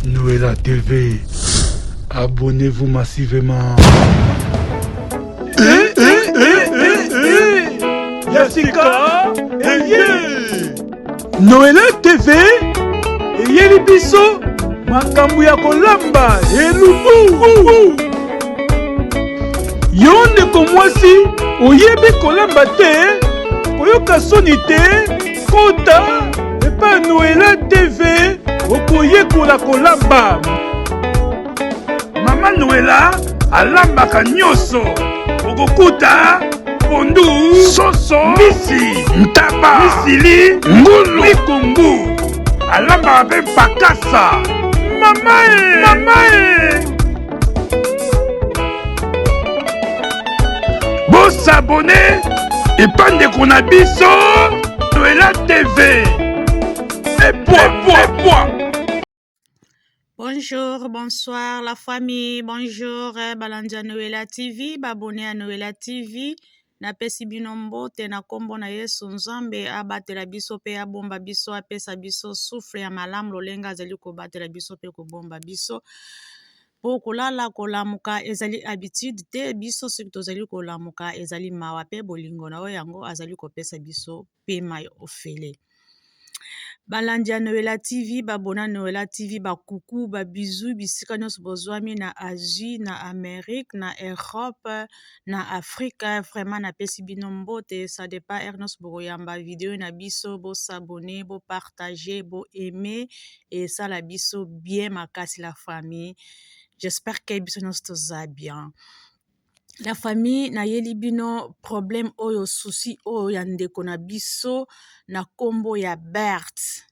Noëlla TV, abonnez-vous massivement. Yasika, Noëlla TV, eyeli biso makambo ya kolamba elubu. Yo ndeko mwasi oyebi kolamba te, koyoka soni te, kota epa Noëlla TV okoyekola kolamba. Mama Noëlla alambaka nyonso, okokuta pondu, soso, misi, ntaba, misili, ngulu, mikungu. Alambaka mpe bakasa. Mama bosabone epandeko na biso Noëlla TV. Bonjour, bonsoir la famille, bonjour, Balandia Noëlla TV, abonné à Noëlla TV. Na pesi bino mbote na kombo na Yesu Nzambe abatela biso pe abomba biso apesa biso souffle ya malamu lolenga azali kobatela biso pe kobomba biso po kolala kolamuka ezali habitude te biso soki tozali kolamuka ezali mawa pe bolingo na oyo yango azali kopesa biso pema ofele. Balandi ya Noëlla TV, babona Noëlla TV, bakuku, babizu, bisika nyonso bozwami na Asie, na Amérique, na Europe, na Afrique, vraiment na pesi bino mbote, ça dépend nyonso bokoyamba vidéo na biso, bo s'abonner, bo partager, bo aimer, et ça la biso bien makasi la famille. J'espère que biso nyonso toza bien. La famille na yeli bino problème oyo souci oyo ya ndeko na biso na kombo ya Berthe.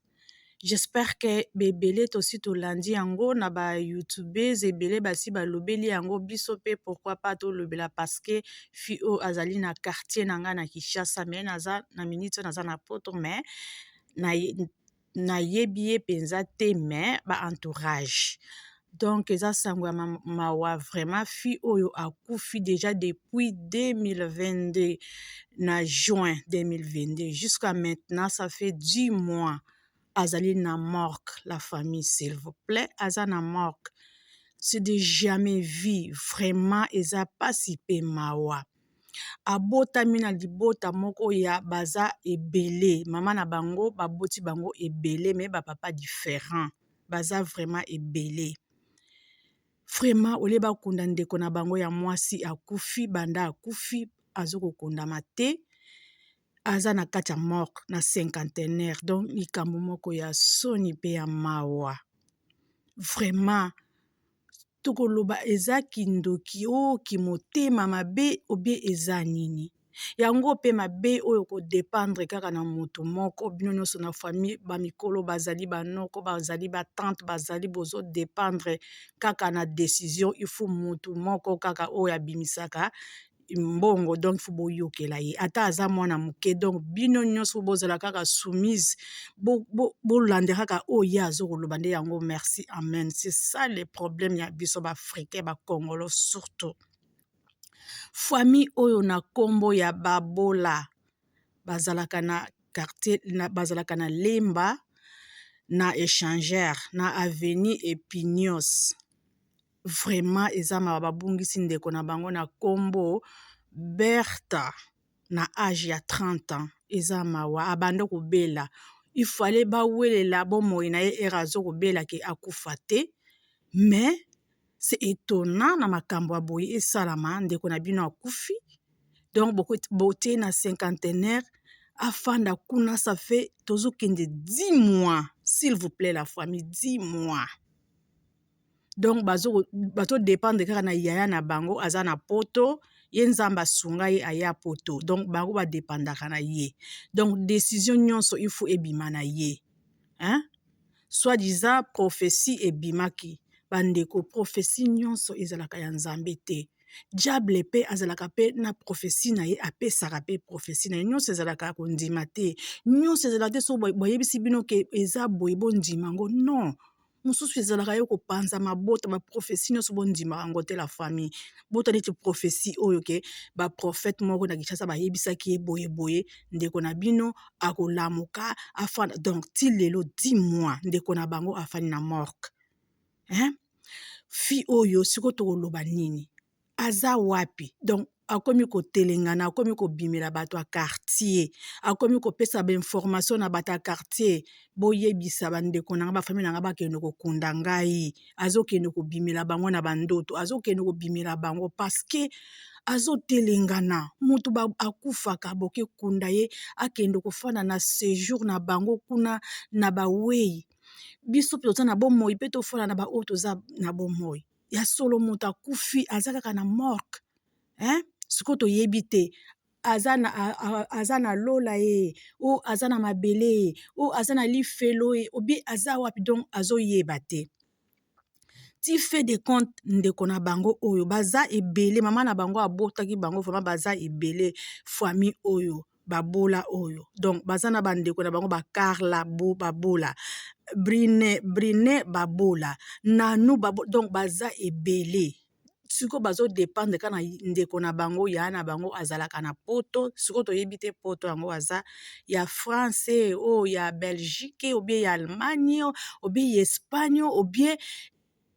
J'espère que bebele tosi tolandi yango na ba youtubeurs ebele basi balobeli yango biso pe pourquoi pas tolobela parce que fi o azali na quartier nanga na Kinshasa mais naza na minute naza na poto mais na yebi ye penza te mais ba entourage. Donc, ça sangwa mawa vraiment fi oyo akufi déjà depuis 2022, na juin 2022. Jusqu'à maintenant, ça fait 10 mois. Azali na morgue, la famille, s'il vous plaît. Azali na morgue. C'est de jamais vu. Vraiment, eza pas si pe mawa. Abota mina libota moko ya baza ebele. Maman na bango, baboti bango ebele, mais ba papa différent. Baza vraiment ebele. Vraiment, ole ba kunda ndeko na bango ya mwasi akufi, banda akufi, azoko kundama te, aza na kati ya mort na cinquantenaire, donc likambo moko ya soni pe ya mawa. Vraiment, tokoloba eza kindoki o kimotema mabe obie eza nini. Yango pe mabe oyo ko dépendre kaka na moto moko bino nyonso na famille ba mikolo bazali banoko bazali ba tante bazali bozo dépendre kaka na décision il faut moto moko kaka oyo abimisaka mbongo donc il faut boyokela ye ata aza mwana moke donc bino nyonso bozala kaka soumise bolandera kaka oyo azokoloba nde yango merci amen. C'est ça le problème ya biso ba africain ba congolo surtout. Famille oyo na kombo ya babola bazalaka na quartier bazalaka na Lemba na échangeur na avenue Epignos. Vraiment eza ma babungisi ndeko na bango na kombo Bertha na âge ya 30 ans eza mawa abanda kobela il fallait bawelela bomoi na ye erazo kobela ke akufa te mais c'est étonnant na makambo ya boye esalama ndeko na bino akufi donc bote na cinquantenaire afanda kuna ça fait tozokende 10 mois s'il vous plaît la famille 10 mois donc bato dépendre kaka na yaya na bango aza na poto ye nzamba sunga ye aya poto donc bango ba dépendaka na ye donc décision nyonso il faut ebima na ye hein soit disant prophétie ebimaki bandeko prophétie nyonso ezalaka ya nzambe te diable pe azalaka pe na prophétie na ye apesaka pe prophétie na ye nyonso ezalaka kondima te nyonso ezalaka te so boyebisi bino ke eza boye bondima ngo non mosusu ezalaka yo kopanza mabota baprophétie nyonso bondima yango te la famille bota neti prophétie oyo ke baprophète moko na Kinshasa bayebisaki ye boye boye ndeko na bino akolamuka afanda donc ti lelo 10 mois ndeko na bango afani na morgue. fi oyo siko tokoloba nini aza wapi donc akomi kotelengana akomi kobimela bato ya quartier akomi kopesa bainformation na bato ya quartier boyebisa bandeko nanga bafamile nanga bakende kokunda ngai azokende kobimela bango na bandoto azokende kobimela bango parceke azotelengana mutu akufaka boke kunda ye akende kofanda na séjour na bango kuna na bawei biso mpe toza na bomoi mpe tofanda na baoyo toza na bomoi ya solo moto akufi aza kaka na morgue sikoyo toyebi te aza na lola ye o aza na mabele ye o aza na lifelo ye obi aza wapi donc azoyeba te ti fait de compte ndeko na bango oyo baza ebele mama na bango abotaki bango vraiment baza ebele famille oyo babola oyo donc baza na bandeko na bango bakarla babola brine babola nanu babola donc baza ebele sikoyo bazodépendre kaka na ndeko na bango ya na bango azalaka na poto sikoyo toyebi te poto yango aza ya France o ya Belgique obie ya Allemagne obie ya Espagne obie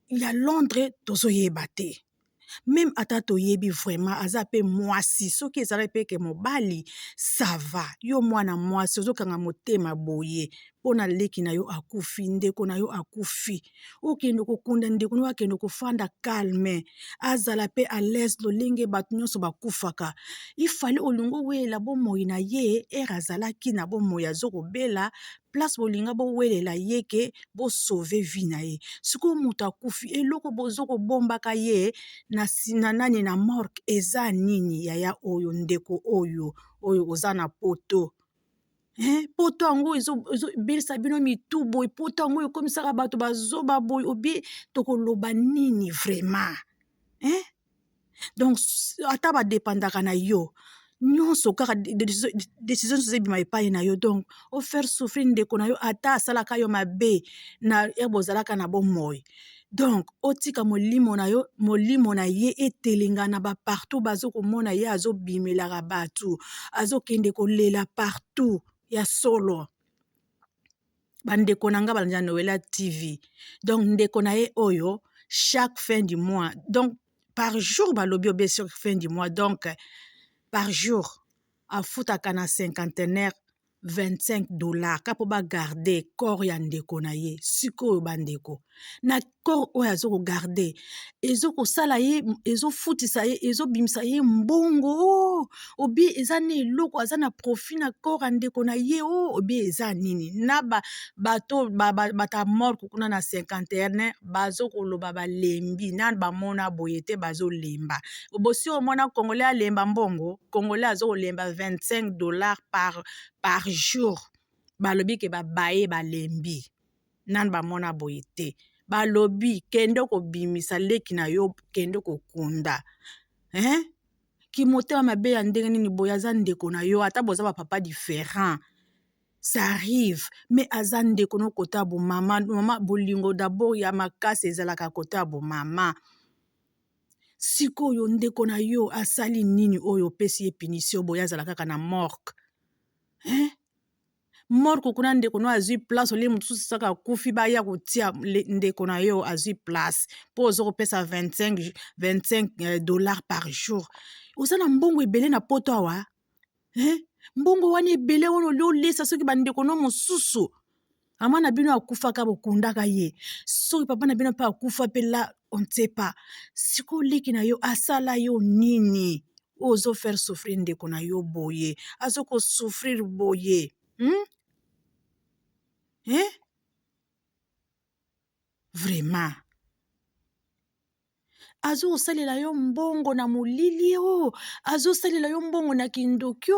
ya Londres tozoyeba te même ata toyebi vraiment aza pe mwasi soki ezala pe ke mobali sava yo mwana mwasi ozokanga motema boye mpona leki na yo akufi ndeko na yo akufi okende kokunda ndeko na yo akende kofanda calme azala pe à l'aise lolenge bato nyonso bakufaka ifale olingi owelela bomoi na ye ere azalaki na bomoi azokobela place bolinga bowelela ye ke bosauve vi na ye sikoyo moto akufi eloko bozokobombaka ye na nani na morgue eza nini yaya oyo ndeko oyo oza na poto poto yango ezobelisa bino mitu boye poto yango ekomisaka bato bazoba boye obie tokoloba nini vraiment donc ata badepandaka na yo nyonso kaka décision nyonso ezebima epai na yo donc ofaire souffrir ndeko na yo ata asalaka yo mabe na bozalaka na bomoi donc otika molimo na ye etelengana bapartout bazokomona ye azobimelaka bato azokende kolela partout ya solo bandeko na nga balanja Noela TV donc ndeko na ye oyo chaque fin du mois donc par jour balobi obie sur fin du mois donc par jour afutaka na cinquantenaire $25 kapo bagarde corps ya ndeko na ye sikoyo bandeko na corps oyo azokogarde ezokosala ye ezofutisa ye ezobimisa ye mbongo obi eza na eloko aza na profit na corps ya ndeko na ye obi eza nini na bato bata morgue kuna na 51 bazokoloba balembi na bamona boye te bazolemba bosi omona congolais alemba mbongo congolais azokolemba $25 par jour balobi ke babaye balembi nani bamona boye te balobi kende kobimisa leki na yo kende kokunda kimotema mabe ya ndenge nini boye aza ndeko na yo ata boza bapapa différent ça arrive mais aza ndeko no kota bomama mama bolingo d'abord ya makasi ezalaka kota bomama sikoyo ndeko na yo asali nini oyo opesi ye punition boye azala kaka na morgue morgue kuna ndeko no azwi place olie mosusu saka akufi baya kotia ndeko na yo azwi place mpo ozokopesa $25 par jour oza na mbongo ebele na poto awa mbongo wana ebele wana oli olesa soki bandeko no mosusu mama na bino akufaka bokundaka ye soki papa na bino mpe akufa mpe la on ne sait pas sikoyo leki na yo asala yo nini ozofaire souffrir ndeko na yo boye azokosouffrir boye vraiment azokosalela yo mbongo na molili azosalela yo mbongo na kindoki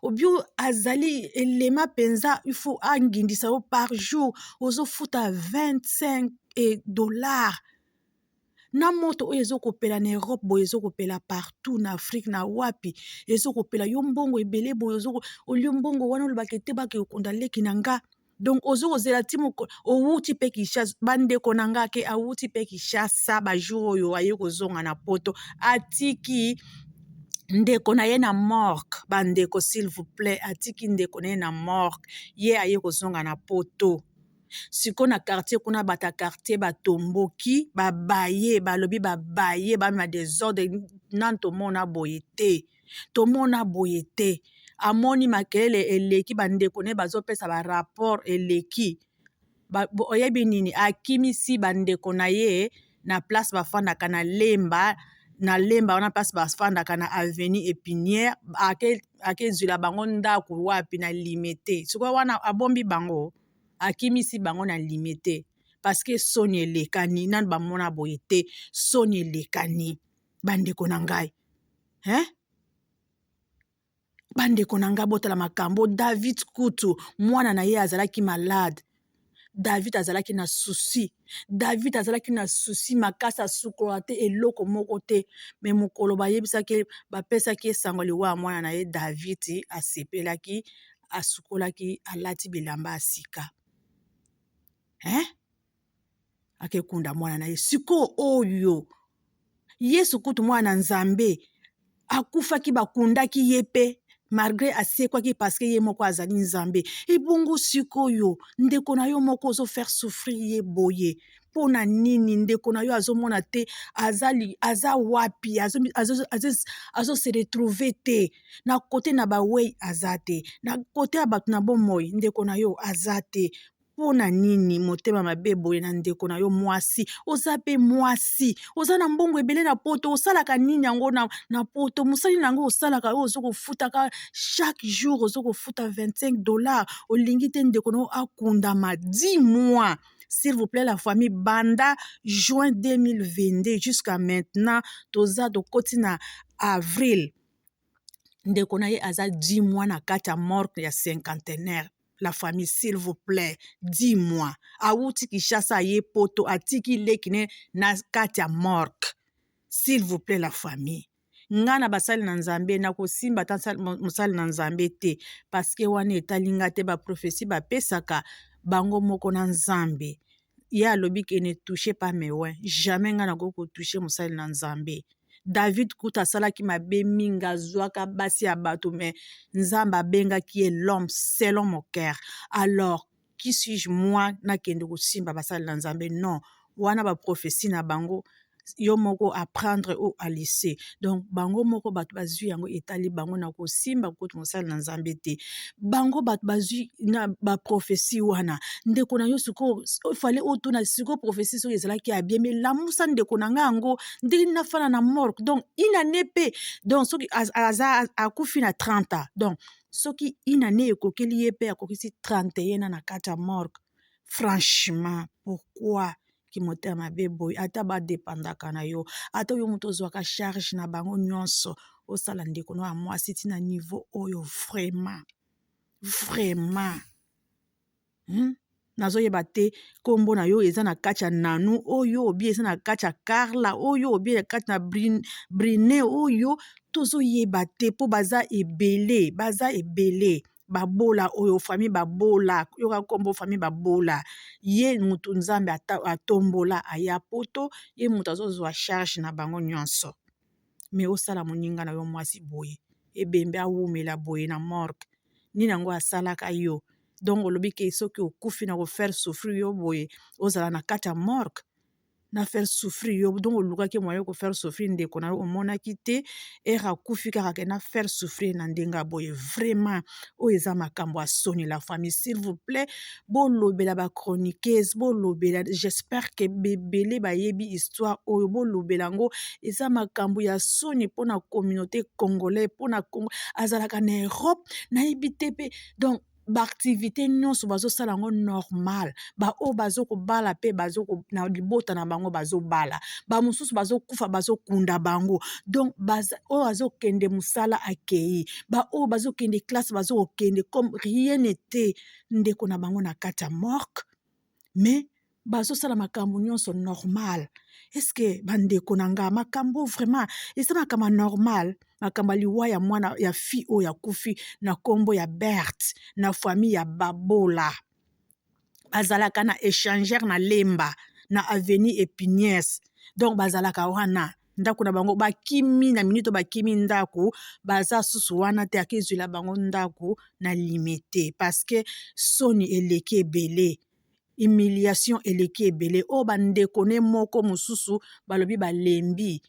obio azali elema mpenza ifo angindisa yo par jour ozofuta $25 na moto oyo ezokopela na Europe boye ezokopela partout na Afrique na wapi ezokopela yo mbongo ebele boye olio mbongo wana olobaka ete bakekunda leki na nga donc ozokozela ti owuti mpe Kinshasa bandeko na nga ke awuti mpe Kinshasa bajour oyo aye kozonga na poto atiki ndeko na ye na morgue bandeko s'il vous plaît atiki ndeko na ye na morgue ye aye kozonga na poto siko na quartier kuna bata quartier batomboki babaye balobi babaye bamema desordre nani tomona boye te tomona boye te amoni makelele eleki bandeko ne bazopesa barapport eleki oyebi nini akimisi bandeko na ye na place bafandaka na lemba wana place bafandaka na avenue épinière akezwila bango ndako wapi na limité sikoyo wana abombi bango akimisi bango na limité parce que soni elekani nani bamona boye te soni elekani bandeko na ngai bandeko na ngai botala makambo David Kutu mwana na ye azalaki malade David azalaki na souci David azalaki na souci makasi asukola te eloko moko te me mokolo bayebisaki bapesaki esango liwa ya mwana na ye David asepelaki asukolaki alati bilamba ya sika akekunda mwana na ye siko oyo Yesu Kutu mwana Nzambe akufaki bakundaki ye pe malgré asekwaki parce que ye moko azali Nzambe ebongo sikoyo ndeko na yo moko ozofaire souffrir ye boye mpona nini ndeko na yo azomona te aza wapi azose retrouve te na kote na bawei aza te na kote ya bato na bomoi ndeko na yo aza te mpona nini motema mabe boye na ndeko na yo mwasi oza mpe mwasi oza na mbongo ebele na poto osalaka nini yango na poto mosali na yango osalaka oyo ozokofutaka chaque jour ozokofuta $25 olingi te ndeko na yo akundama 10 mois s'il vous plaît la famille banda juin 2022 jusqu'à maintenant toza tokoti na avril ndeko na ye aza 10 mois na kati ya morgue ya cinquantenaire la famille s'il vous plaît 10 mois awuti Kinshasa aye poto atiki leki ne na kati ya morgue s'il vous plaît la famille nga na basali na Nzambe na kosimba ta mosali na Nzambe te parce que wana etalinga te baprofesi bapesaka bango moko na Nzambe ye alobi ke ne touche pas mes oins jamais nga nakoki kotouche mosali na Nzambe David Kutu asalaki mabe mingi azwaka basi ya bato me Nzambe abengaki ye l'homme selon mon cœur alors qui suis-je moi nakende kosimba basali na Nzambe non wana baprofesi na bango yo moko apprendre ou à laisser donc bango moko bato bazwi yango etali bango na kosimba koto mosali na Nzambe te bango bato bazwi na baprofesi wana ndeko na yo siko fale otuna siko profesi so ezalaki ya bien mais lamusa ndeko na nga yango ndenge nafana na morgue donc inane pe donc soki aza akufi na 30 ans donc soki inane ekokeli ye pe akokisi 31 na kati ya morgue franchement pourquoi ki motema mabe boye ata badepandaka na yo ata yo moto ozwaka charge na bango nyonso osala ndeko na mwasi ti na niveau oyo vraiment nazoyeba te kombo na yo eza na kati ya nanu oyo obi eza na kati ya Carla oyo obi na kati na Brine oyo tozoyeba te mpo baza ebele babola oyo famille babola yoka kombo famille babola ye mutu Nzambe atombola aya poto ye mutu azozwa charge na bango nyonso me osala moninga na yo mwasi boye ebembe awumela boye na morgue nini yango asalaka yo donc olobi ke soki okufi na kofaire souffrir yo boye ozala na kati ya morgue na faire souffrir yo donc olukaki moyen kofaire souffrir ndeko na yo omonaki te ere akufi kaka ke na faire souffrir na ndenga boye vraiment oyo eza makambo ya soni la famille s'il vous plaît bolobela bachroniqueuse bolobela j'espère ke bebele bayebi histoire oyo bolobela yango eza makambo ya soni mpona communauté congolais mpona Congo azalaka na Europe nayebi te pe donc baactivité nyonso bazosala yango normal baoyo bazokobala mpe na libota na bango bazobala bamosusu bazokufa bazokunda bango donc oyo azokende mosala akei baoyo bazokende classe bazokokende comme rien n'était ndeko na bango na kati ya morgue mais bazosala makambo nyonso normal est-ce que bandeko na nga makambo vraiment eza makambo normal makambo liwa ya mwana ya fille oyo akufi na kombo ya Berthe na famille ya babola bazalaka na échangeur na lemba na avenue épinière donc bazalaka wana ndako na bango bakimi na minute bakimi ndako baza susu wana te akezwela bango ndako na limité parce que soni eleki ebele humiliation eleki ebele oyo bandeko ne moko mosusu balobi balembi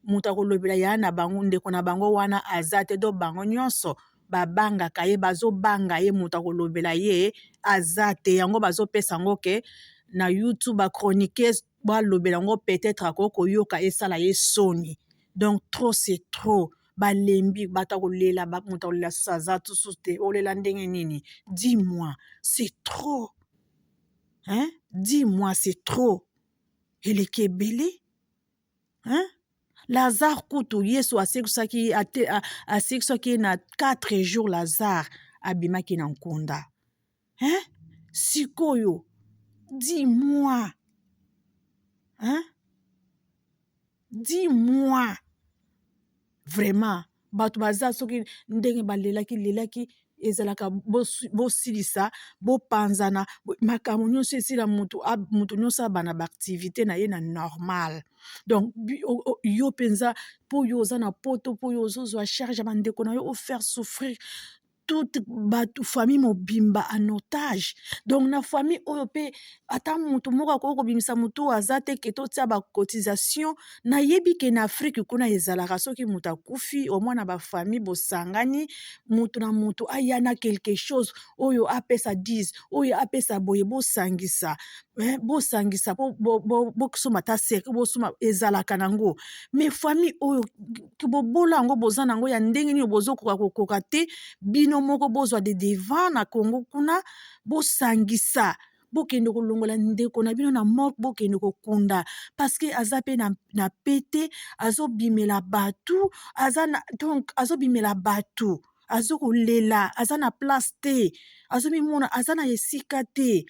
moto akolobela ya na bango ndeko na bango wana aza te do bango nyonso babangaka ye bazobanga ye moto akolobela ye aza te yango bazopesa yango ke na YouTube bachroniqueuse balobela yango peut-être akokoyoka esala ye soni. Donc trop c'est trop. Balembi bata kolela moto akolela susu aza tusu te olela ndenge nini. Dis-moi, c'est trop. Hein? Dis-moi, c'est trop. Eleki ebele? Hein? Lazare kutu Yesu asekisaki na 4 jours Lazare abimaki na nkunda. Hein? Sikoyo, dis-moi. Hein? Dis-moi. Vraiment, bato baza soki ndenge balelaki ezalaka bosilisa bopanzana makambo nyonso esila mutu nyonso abana baactivité na ye na normal. Donc yo penza po yo oza na poto po yo ozozwa charge ya bandeko na yo ofaire souffrir toute bato famille mobimba en otage. Donc na famille oyo pe ata mutu moko akoki kobimisa mutu aza te ke totia bacotisation nayebi ke na Afrique kuna ezalaka soki mutu akufi au moins na bafamille bosangani mutu na mutu aya na quelque chose oyo apesa 10 oyo apesa boye bosangisa bosoma ta seke bosoma ezalaka nango. Mais famille oyo bobola yango boza nango ya ndenge nini bozokoka kokoka te bino moko bozwa de devant na Congo kuna bosangisa bokende kolongola ndeko na bino na mort bokende kokunda parce que aza pe na pete azobimela batu donc azobimela batu azokolela aza na place te azobimona aza na esika te.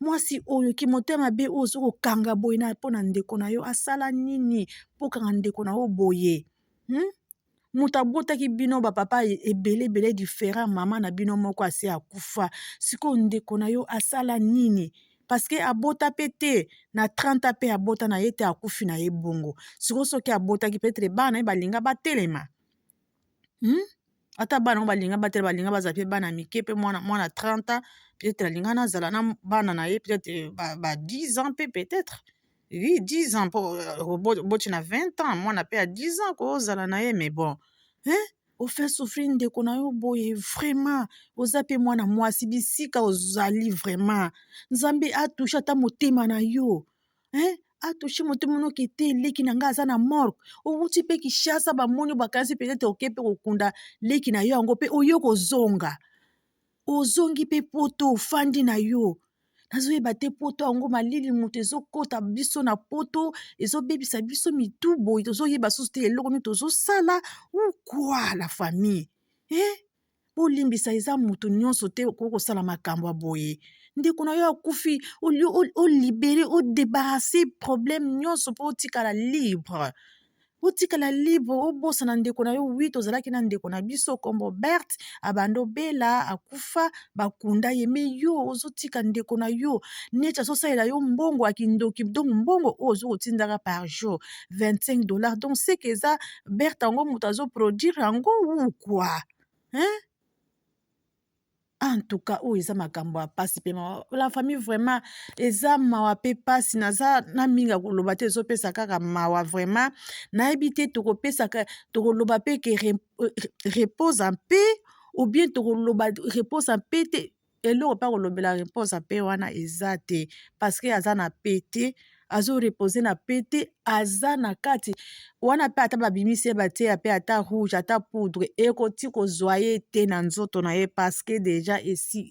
Mwasi oyo ki motema be oyo ozokokanga boye na mpo na ndeko na yo asala nini mpo kanga ndeko na yo boye. Mutu abotaki bino bapapa ebele différent mama na bino moko ase akufa sikoyo ndeko na yo asala nini parce que abota pe te na 30 pe abota na ye te akufi na ye bongo sikoyo soki abotaki peut-être bana ye balinga batelema. Ata bana balinga batelema balinga baza pe bana mike pe mwana 30 peut-être alinga nazala na bana na ye peut-être ba 10 ans pe peut-être. Oui, 10 ans pour boti na 20 ans mwana pe à 10 ans kozala na ye mais bon ofaire souffrir ndeko na yo boye vraiment oza pe mwana mwasi bisika ozali vraiment nzambe atushe ata motema na yo atushe motema noki te leki na nga aza na morgue owuti pe Kishasa bamoni bakanisi peut-être oke pe kokunda leki na yo yango pe oyo kozonga ozongi pe poto ofandi na yo nazoyeba te poto yango malili moto ezokota biso na poto ezobebisa biso mitu boye tozoyeba susu te eloko nini tozosala ou quoi la famille bolimbisa eza moto nyonso te okoki kosala makambo ya boye ndeko na yo akufi olibere odebarase problème nyonso mpo otikala libre obosana ndeko na yo 8 ozalaki na ndeko na biso kombo Berthe abando bela akufa bakunda ye me yo ozotika ndeko na yo neti azosalela yo mbongo akindoki donc mbongo oyo ozokotindaka par jour $25 donc c'est que eza Berthe yango moto azoproduire yango ou quoi en tout cas oyo eza makambo ya pasi pe la famille vraiment eza mawa pe pasi naza na mingi koloba te ezopesa kaka mawa vraiment nayebi te tokoloba pe ke repose en paix ou bien tokoloba repose en paix te eloko mpa kolobela repose en paix wana eza te parce que aza na paix te azorepose na pe te aza na kati wana pe ata babimisi ye batie pe ata rouge ata poudre ekoti kozwa ye te na nzoto na ye parceke deja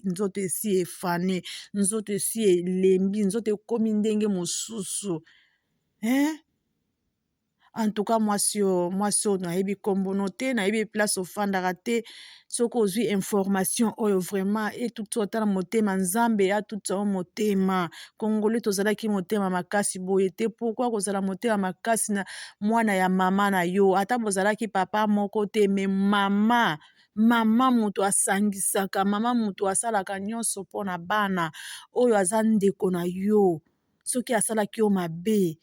nzoto esi efane nzoto esi elembi nzoto ekomi ndenge mosusu en tout cas mwasi oyo nayebi kombono te nayebi place ofandaka te soki ozwi information oyo vraiment etuti otala motema nzambe atuti o motema kongole tozalaki motema makasi boye te pourkui kozala motema makasi na mwana ya mama na yo ata bozalaki papa moko te me mama moto asangisaka mama moto asalaka nyonso mpona bana oyo aza ndeko na yo soki asalaki yo mabe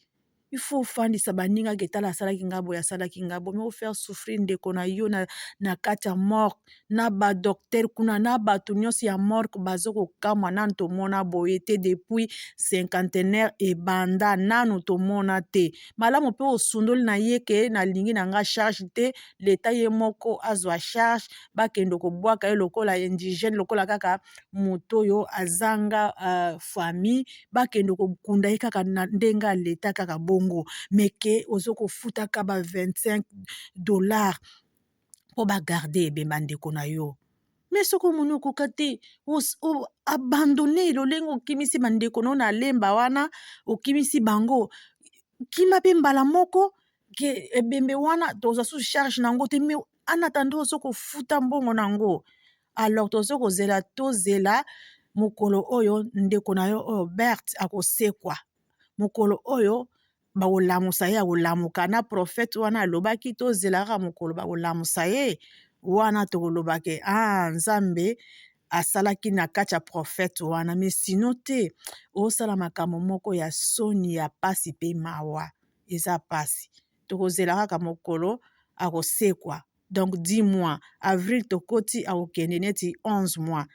il faut ofandisa baninga ketala asalaki nga boye asalaki nga boye, mais ofaire souffrir ndeko na yo na kati ya morgue na badokter kuna na bato nyonso ya morgue bazokokamwa nanu tomona boye te depuis cinquantenaire ebanda nanu tomona te malamu mpe osundoli na ye ke nalingi na nga charge te leta ye moko azwa charge bakende kobwaka ye lokola indigène lokola kaka moto oyo azanga famille bakende kokunda ye kaka na ndenge ya leta kaka bongo meke ozokofuta ka ba $25 mpo bagarde ebemba ndeko na yo mais soki omoni okoka te abandone lolenge okimisi bandeko no na lemba wana okimisi bango kima mpe mbala moko ke ebembe wana tozwa su charge nango te mais anatanda ozokofuta mbongo nango alors tozela mokolo oyo ndeko na yo oyo Berthe akosekwa mokolo oyo bakolamusa ye akolamuka na profete wana alobaki tozelaka mokolo bakolamusa ye wana tokolobake nzambe asalaki na kati ya profete wana mais sino te osala makambo moko ya soni ya pasi mpe mawa eza pasi tokozela kaka mokolo akosekwa donc 10 mois avril tokoti akokende neti 11 mois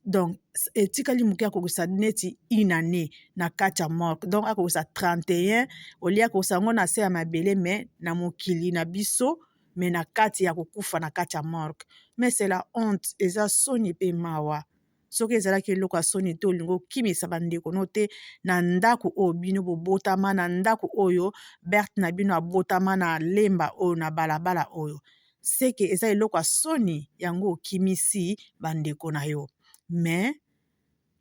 donc etikali moke akokisa neti inane na kati ya morgue donc akokisa 31 olia akokisa yango na se ya mabele me na mokili na biso me na kati ya kokufa na kati ya morgue mais c'est la honte eza soni mpe mawa soki ezalaki eloko ya soni te olingi okimisa bandeko no te na ndako oyo bino bobotama na ndako oyo Berthe na bino abotama na lemba oyo na balabala oyo seke eza eloko ya soni yango okimisi bandeko na yo mais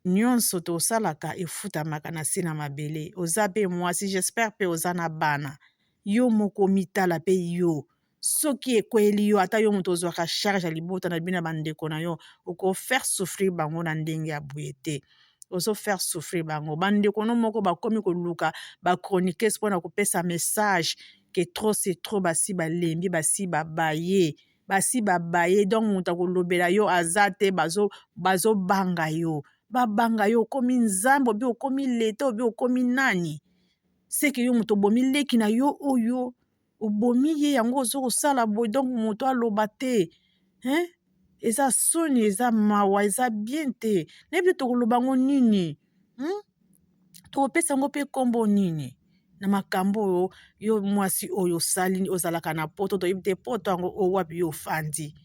nyonso tosalaka efutamaka na se na mabele oza mpe mwasi j'espère mpe oza na bana yo moko mitala mpe yo soki ekweli yo ata yo moto ozwaka charge ya libota na bino na bandeko na yo okofaire souffrir bango na ndenge ya boye te ozofaire souffrir bango bandeko no moko bakomi koluka bachroniqueuse mpona kopesa message ke trop c'est trop basi balembi basi babaye donc moto akolobela yo aza te bazobanga yo babanga yo okomi nzambe obi okomi leta obi okomi nani seke yo moto obomi leki na yo oyo obomi ye yango ozokosala boye donc moto aloba te eza soni eza mawa eza bien te nayebi tokoloba ngo nini tokopesa yango mpe nkombo nini na makambo oyo yo mwasi oyo osali ozalaka na poto toyebi te poto yango owapi yo ofandi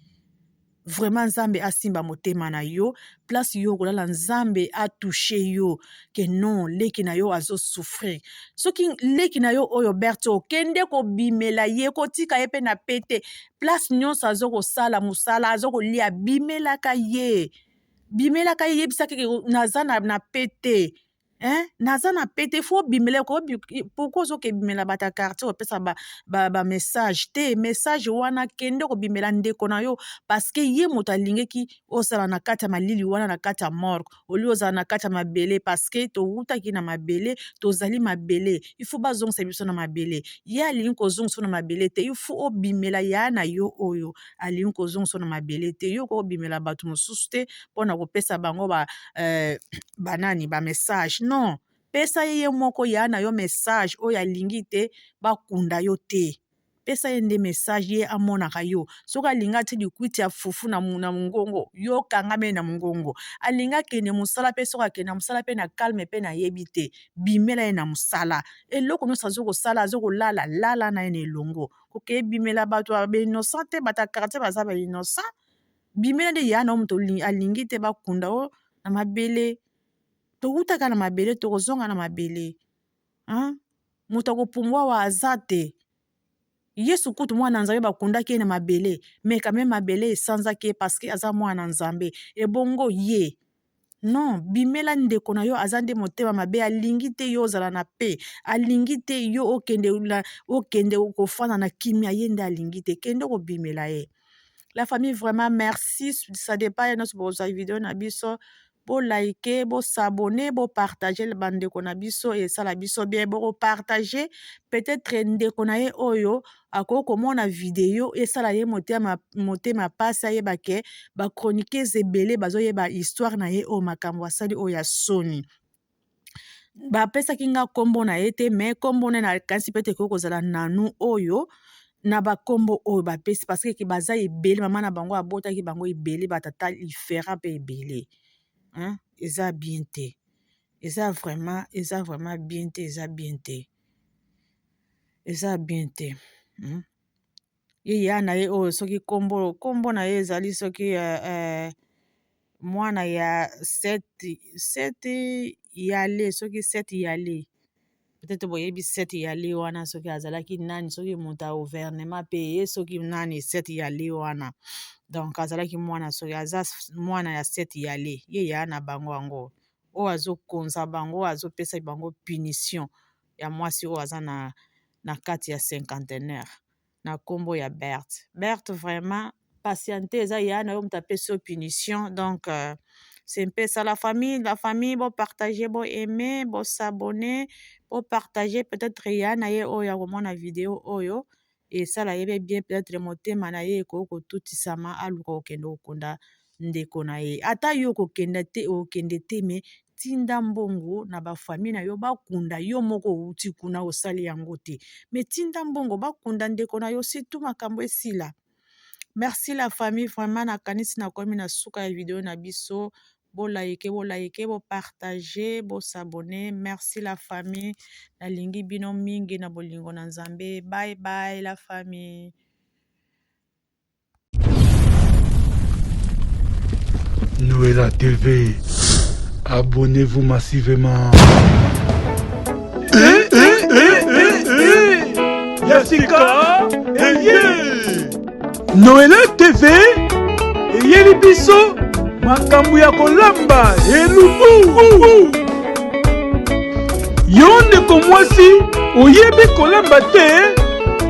vraiment nzambe asimba motema na yo place yo kolala nzambe atouche yo ke non leki na yo azosouffrir soki leki na yo oyo Berthe okende kobimela ye kotika ye mpe na pete place nyonso azokosala mosala azokolia bimelaka ye yebisaki naza na pete naza na pete fo bimela pourquoi ozokebimela bata quartier opesa message te message wana kende kobimela ndeko na yo parce que ye moto alingeki osala na kati ya malili wana na kati ya morgue oli ozala na kati ya mabele parce que towutaki na mabele tozali mabele il faut bazongisa biso na mabele ye alingi kozongisa na mabele te il faut obimela ya na yo oyo alingi kozongisa na mabele te yo kobimela bato mosusu te mpona kopesa bango banani message non pesa ye moko ya na yo message oyo alingi te bakunda yo te pesa ye nde message ye amonaka yo soki alingi atie likwiti ya fufu na mongongo yo kangame na mongongo alingi akende mosala mpe soki akende na mosala mpe na calme mpe nayebi te bimela ye na mosala eloko nyonso azokosala azokolala lala na ye na elongo koke bimela bato bainnocent te bata quartier baza bainnocent bimela nde ya na moto alingi te bakunda o na mabele towutaka na mabele tokozonga na mabele moto akopumbwa wa aza te yesu kutu mwana nzambe bakundaki ye na mabele me kame mabele esanzaki ye parceke aza mwana nzambe ebongo ye non bimela ndeko na yo aza nde motema mabe alingi te yo ozala na pe alingi te yo okende kofanda na kimia ye nde alingi te kende kobimela ye la famille vraiment merci ça dépend ya nyonso bozwa video na biso like s'abonner partager bandeko na biso esala biso bien partager peut-être ndeko na ye oyo akokomona video esala ye motema pasi ayeba ke bachroniqueuse ebele bazoyeba histoire na ye oyo makambo asali oyo ya soni bapesaki nga kombo na ye te me kombo ne nakanisi mpe te kozala nanu oyo na bakombo oyo bapesi parce que baza ebele mama na bango abotaki bango ebele batata lifera mpe ebele eza bien te eza vraiment bien te eza bien te eza bien te ye ya na ye oyo soki kombo na ye ezali soki mwana ya 7 yale soki 7 yale peut-être boyebi 7 yale wana soki azalaki nani soki moto ya gouvernement mpe ye soki nani 7 yale wana donc azalaki mwana soki aza mwana ya 7 yale ye ya na bango yango oyo azokonza bango oyo azopesa bango punition ya mwasi oyo aza na kati ya cinquantenaire na kombo ya Berthe vraiment patiente eza ya na yo moto apesi yo punition donc c'est peu ça la famille bon partager bon aimer bon s'abonner bon partager peut-être ya na ye oyo ya komona vidéo oyo esala yebe bien peut-être motema na ye ekoki kotutisama aluka kokende kokunda ndeko na ye ata yo okende te me tinda mbongo na bafamille na yo bakunda yo moko outi kuna osali yango te me tinda mbongo bakunda ndeko na yo surtout makambo esila. Merci la famille vraiment nakanisi nakomi na suka ya video na biso bo like bo partager bo s'abonner. Merci la famille nalingi bino mingi na bolingo na Nzambe. Bye bye la famille. Noëlla TV, abonnez-vous massivement. Yassika Noëlla TV eyeli biso makambo ya kolamba elubu yo ndeko mwasi oyebi kolamba te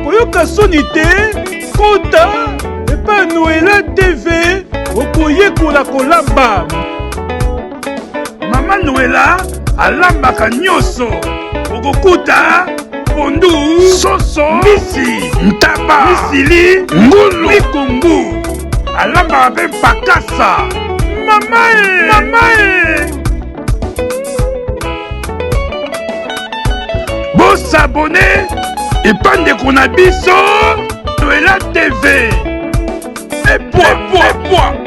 koyoka soni te kota epa Noëlla TV okoyekola kolamba. Mama Noëlla alambaka nyonso okokuta pondu soso misi ntaba misili ngulu mikungu alambaka mpe pakasa mamae bosabone epandeko na biso Noëlla TV epwa